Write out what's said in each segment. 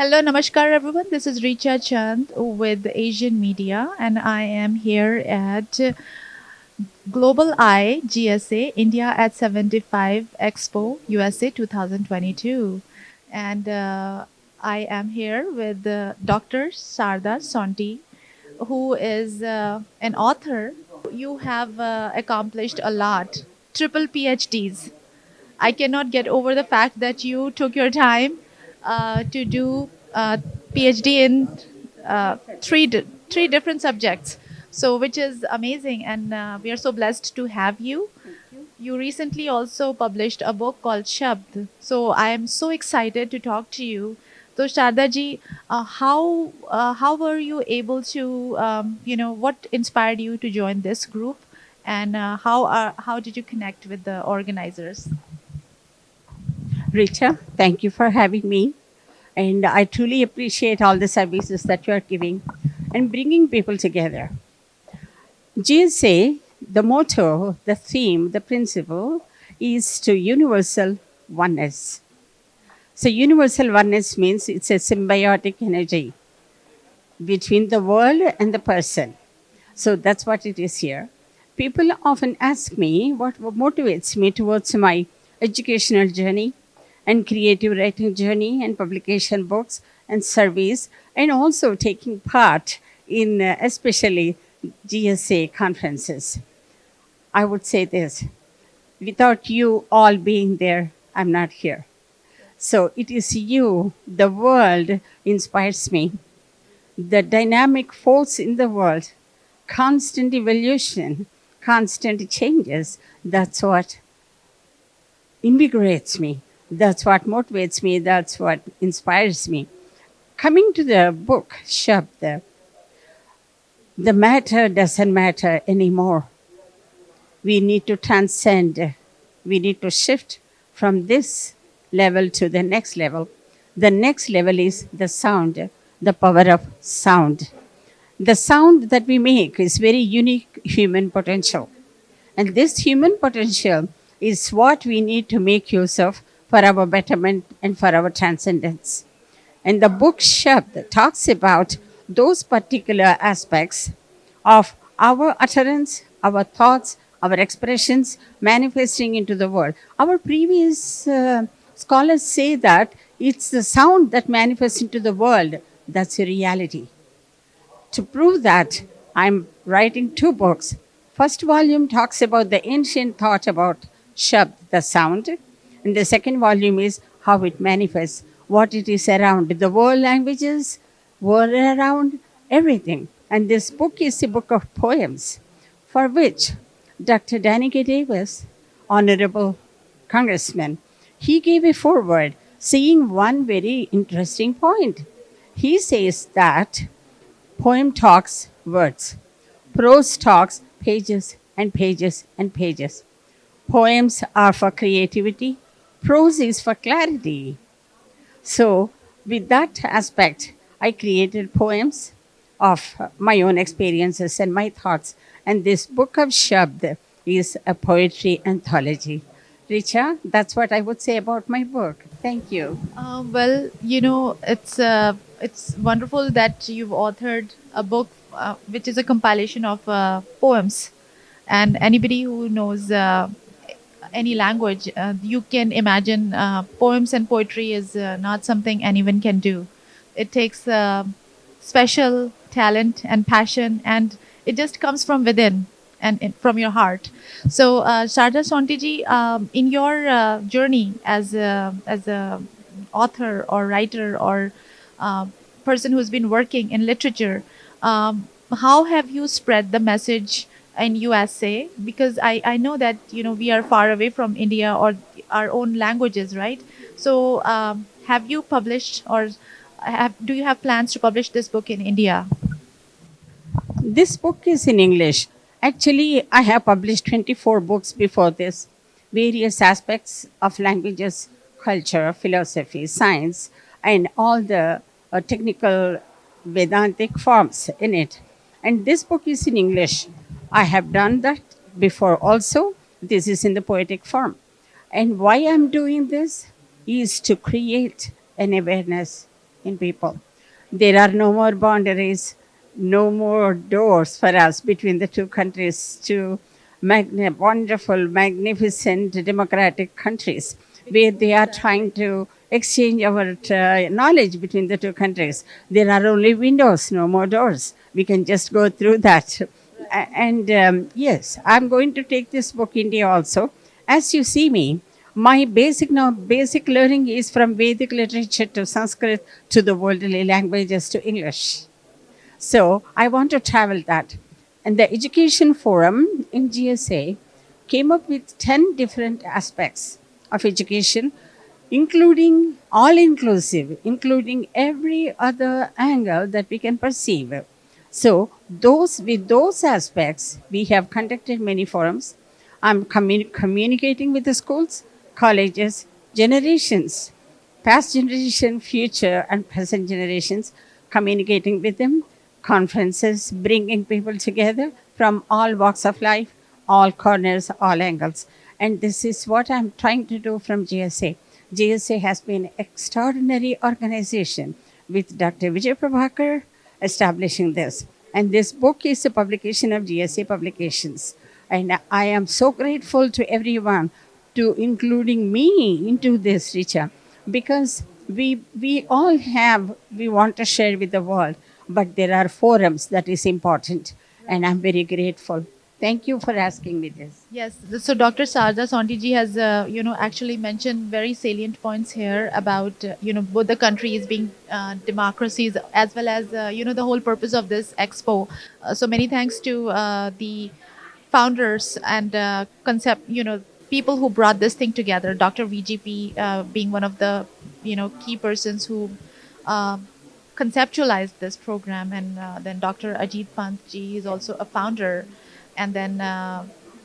Hello, namaskar everyone. This is Richa Chand with Asian Media, and I am here at Global Eye GSA India at 75 Expo USA 2022. And I am here with Dr. Sarada Sonty, who is an author. You have accomplished a lot, triple PhDs. I cannot get over the fact that you took your time to do PhD in three different subjects. So, which is amazing, and we are so blessed to have you. You recently also published a book called Shabd. So, I am so excited to talk to you. So, Sharda ji, how were you able to what inspired you to join this group, and how did you connect with the organizers? Richa, thank you for having me. And I truly appreciate all the services that you are giving and bringing people together. GSA, the motto, the theme, the principle is to universal oneness. So, universal oneness means it's a symbiotic energy between the world and the person. So, that's what it is here. People often ask me what motivates me towards my educational journey and creative writing journey and publication books and surveys and also taking part in especially GSA conferences. I would say this, without you all being there, I'm not here. So it is you, the world inspires me. The dynamic force in the world, constant evolution, constant changes, that's what invigorates me. That's what motivates me. That's what inspires me. Coming to the book, Shabd, the matter doesn't matter anymore. We need to transcend. We need to shift from this level to the next level. The next level is the sound, the power of sound. The sound that we make is very unique human potential. And this human potential is what we need to make use of for our betterment and for our transcendence. And the book Shabd talks about those particular aspects of our utterance, our thoughts, our expressions manifesting into the world. Our previous scholars say that it's the sound that manifests into the world that's a reality. To prove that, I'm writing two books. First volume talks about the ancient thought about Shabd, the sound, and the second volume is how it manifests, what it is around the world languages, world around everything. And this book is a book of poems for which Dr. Danica Davis, Honorable Congressman, he gave a foreword saying one very interesting point. He says that poem talks words, prose talks pages and pages and pages. Poems are for creativity, prose is for clarity. So, with that aspect, I created poems of my own experiences and my thoughts. And this book of Shabd is a poetry anthology. Richa, that's what I would say about my book. Thank you. Well, it's wonderful that you've authored a book which is a compilation of poems, and anybody who knows any language, you can imagine poems and poetry is not something anyone can do. It takes special talent and passion, and it just comes from within and from your heart. So, Sharda Sonty ji, in your journey as a author or writer or person who's been working in literature, how have you spread the message in USA? Because I know that we are far away from India or our own languages, right? So, have you published or do you have plans to publish this book in India? This book is in English. Actually, I have published 24 books before this, various aspects of languages, culture, philosophy, science, and all the technical Vedantic forms in it. And this book is in English. I have done that before also. This is in the poetic form. And why I'm doing this is to create an awareness in people. There are no more boundaries, no more doors for us between the two countries, two wonderful, magnificent, democratic countries where they are trying to exchange our knowledge between the two countries. There are only windows, no more doors. We can just go through that. And yes, I'm going to take this book India also. As you see me, my basic learning is from Vedic literature to Sanskrit to the worldly languages to English. So I want to travel that. And the Education Forum in GSA came up with 10 different aspects of education, including all inclusive, including every other angle that we can perceive. So those aspects, we have conducted many forums. I'm communicating with the schools, colleges, generations, past generation, future and present generations, communicating with them, conferences, bringing people together from all walks of life, all corners, all angles. And this is what I'm trying to do from GSA. GSA has been an extraordinary organization with Dr. Vijay Prabhakar establishing this. And this book is a publication of GSA Publications. And I am so grateful to everyone to including me into this, Richa, because we all have, we want to share with the world, but there are forums that is important. And I'm very grateful. Thank you for asking me this. Yes, so Dr. Sarada Sonty ji has, actually mentioned very salient points here about, both the countries being democracies as well as, the whole purpose of this expo. So many thanks to the founders and people who brought this thing together. Dr. VGP being one of the, key persons who conceptualized this program, and then Dr. Ajit Pant ji is also a founder, and then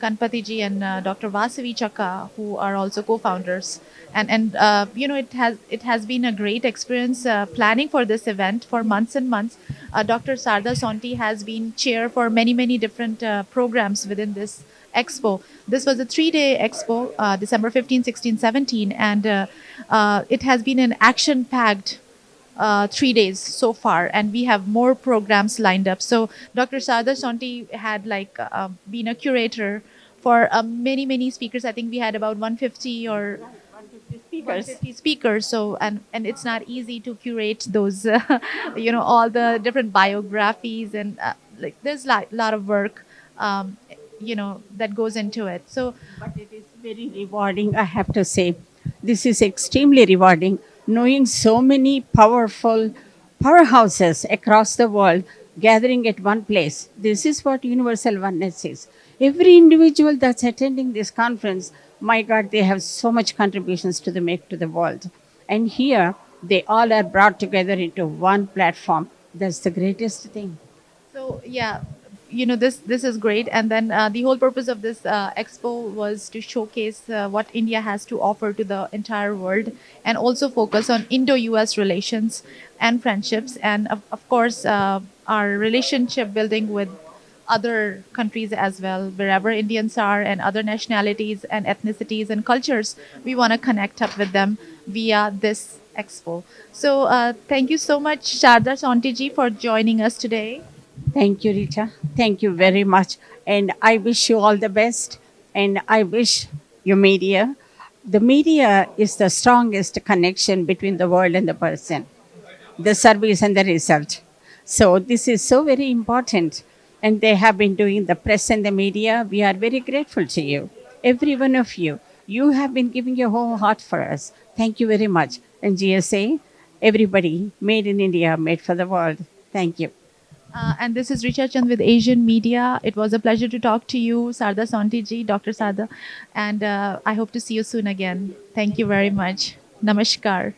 Kanpati ji and Dr. Vasavi Chakka, who are also co-founders. And it has been a great experience planning for this event for months and months. Dr. Sarada Sonty has been chair for many different programs within this expo. This was a 3-day expo, December 15, 16, 17, and it has been an action-packed 3 days so far, and we have more programs lined up. So Dr. Sarada Sonty had been a curator for many speakers. I think we had about 150 or 150 speakers. So and it's not easy to curate those, all the different biographies, and there's a lot of work, that goes into it. So, but it is very rewarding, I have to say. This is extremely rewarding, knowing so many powerful powerhouses across the world gathering at one place. This is what universal oneness is. Every individual that's attending this conference, my God, they have so much contributions to make to the world. And here, they all are brought together into one platform. That's the greatest thing. So yeah, this is great. And then the whole purpose of this expo was to showcase what India has to offer to the entire world, and also focus on Indo-US relations and friendships, and of course our relationship building with other countries as well, wherever Indians are, and other nationalities and ethnicities and cultures. We want to connect up with them via this expo. So thank you so much, Sarada Sonty ji, for joining us today. Thank you, Richa. Thank you very much. And I wish you all the best. And I wish your media. The media is the strongest connection between the world and the person, the service and the result. So this is so very important. And they have been doing the press and the media. We are very grateful to you. Every one of you. You have been giving your whole heart for us. Thank you very much. And GSA, everybody, made in India, made for the world. Thank you. And this is Richa Chand with Asian Media. It was a pleasure to talk to you, Sarada Sonty ji, Dr. Sarada. And I hope to see you soon again. Thank you very much. Namaskar.